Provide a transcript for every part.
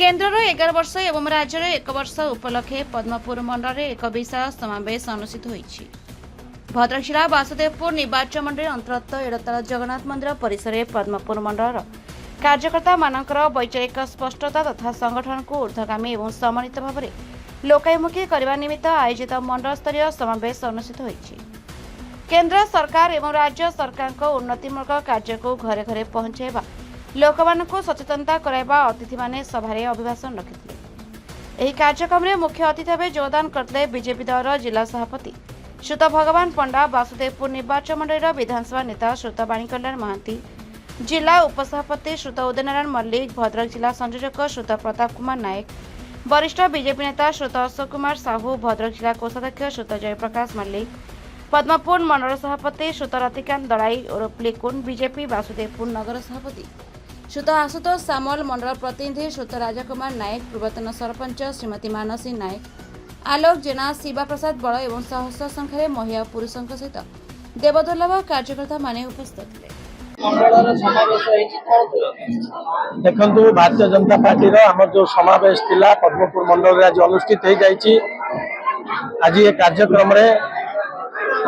केन्द्र 11 वर्ष एवं राज्य 1 वर्ष उपलक्षे पद्मपुर मंडल में एक विशाल समावेश अनुष्ठित होइछि। भद्रक जिला वासुदेवपुर निर्वाचन मंडल अंतर्गत एड़ताल जगन्नाथ मंदिर परिसर में पद्मपुर मंडल कार्यकर्ता मानकर वैचारिक स्पष्टता तथा संगठन को ऊर्ध्वगामी और समन्वित भाव में लोकाभिमुखी करने निमित्त आयोजित मंडल स्तरीय समावेश अनुष्ठित होइछि। केन्द्र सरकार एवं राज्य सरकार उन्नतिमूलक कार्य को घरे घरे पहुंचाइबा लोकमानंकु सचेतनता कराइबा अतिथि माने सभारे अभिभाषण रखिथिले। एही कार्यक्रम में मुख्य अतिथि भाव योगदान करते बीजेपी दल जिला सभापति श्रुत भगवान पंडा, वासुदेवपुर निर्वाचन मंडल विधानसभा नेता श्रुत वाणी कल्याण महांती, जिला उपसभापति श्रुत उदयनारायण मल्लिक, भद्रक जिला संयोजक श्रुत प्रताप कुमार नायक, वरिष्ठ बीजेपी नेता श्रुत अशोक कुमार साहू, भद्रक जिला कोषाध्यक्ष श्रुत जयप्रकाश मल्लिक, पद्मपुर मंडल सभापति श्रुत रतिकांत दड़ाई ओरफ लिकुन, बीजेपी वासुदेवपुर नगर सभापति श्रुत आशुतोष सामल, मंडल प्रतिनिधि श्रुत राजकुमार नायक, पूर्वतन सरपंच श्रीमती मानसी नायक, आलोक जेना, शिवा प्रसाद बड़ एवं सहस्र संख्यार महिला पुरुषों सहित देवदुर्लभ कार्यकर्ता माने उपस्थित थे। देखु भारतीय जनता पार्टी आम जो समावेश थिला पद्मपुर मंडल में आज अनुष्ठित हो जाइए। आज ये कार्यक्रम रे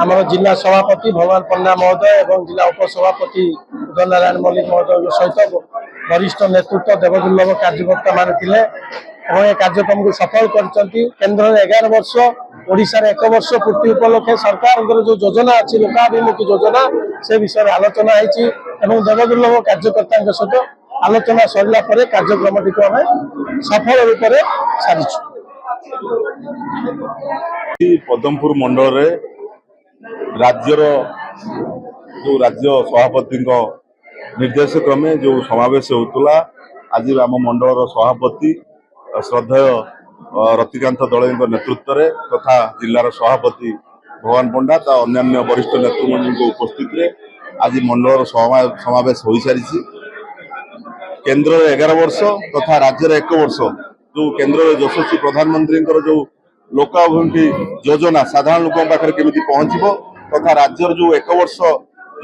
आम जिला सभापति भगवान पंडा महोदय एवं जिला उपसभापति उदय नारायण मल्लिक महोदय सहित वरिष्ठ नेतृत्व देवदुर्लभ कार्यकर्ता मान थिले और ये कार्यक्रम को सफल करचंती। केन्द्र 11 वर्ष ओडिशा रे 1 वर्ष पूर्ति उपलक्षे सरकार जो योजना अच्छी लोकाभिमुखी योजना से विषय आलोचना होती एवं देवदुर्लभ कार्यकर्ता सहित आलोचना सरला पर कार्यक्रम टी आम सफल रूप से सारी। पद्मपुर मंडल रे राज्यर जो राज्य सभापति निर्देश क्रमे जो समावेश होता। आज आम मंडल सभापति श्रद्धेय रतिकांत दड़ई नेतृत्व में तथा जिलार सभापति भगवान पंडा अन्य वरिष्ठ नेतृमंडल उपस्थित आज मंडल समावेश हो सारी। केन्द्र 11 वर्ष तथा राज्य 1 वर्ष जो केन्द्र यशस्वी प्रधानमंत्री जो लोकाभिमुखी योजना साधारण लोकों पाखे केमिति पहुंचबो तथा राज्यर जो 1 वर्ष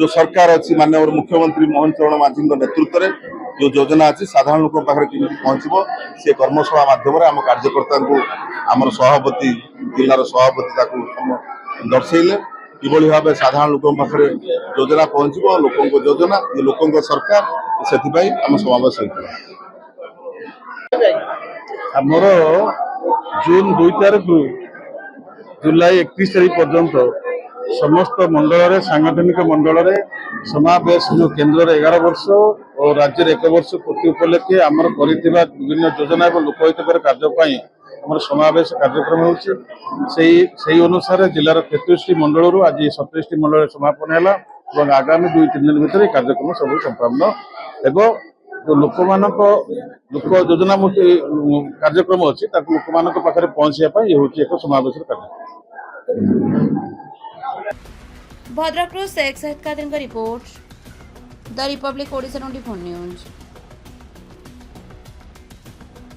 जो सरकार अच्छी माननीय मुख्यमंत्री मोहन चरण माझी नेतृत्व में जो योजना अच्छी साधारण लोकों पाखे केमिति पहुंचबो से कर्मशाला माध्यम आम कार्यकर्ता को आम सभापति जिलार सभापति दर्शेले किभली भाव साधारण लोकों पाखे योजना पहुंचबो लोकों योजना ये लोकों सरकार से आम समावेश होता। आमर जून 2 तारीख जुलाई 31 तारीख पर्यंत समस्त मंडल सांगठनिक मंडल समावेश जो केन्द्र 11 वर्ष और राज्य 1 वर्ष पूर्ति उपलक्षे आमर विभिन्न योजना और लोकहितकर कार्य आम समावेश कार्यक्रम हो अनुसार जिलार 33 मंडल आज 27 मंडल समापन है और आगामी 2-3 दिन भर कार्यक्रम सब संपन्न एवं जो लोक योजना कार्यक्रम अच्छी लोक पाखे पहुंचा ये हूँ एक समावेश कार्यक्रम। Bhadrak Sheikh Sahid Kadir report the Republic Odisha 24 news.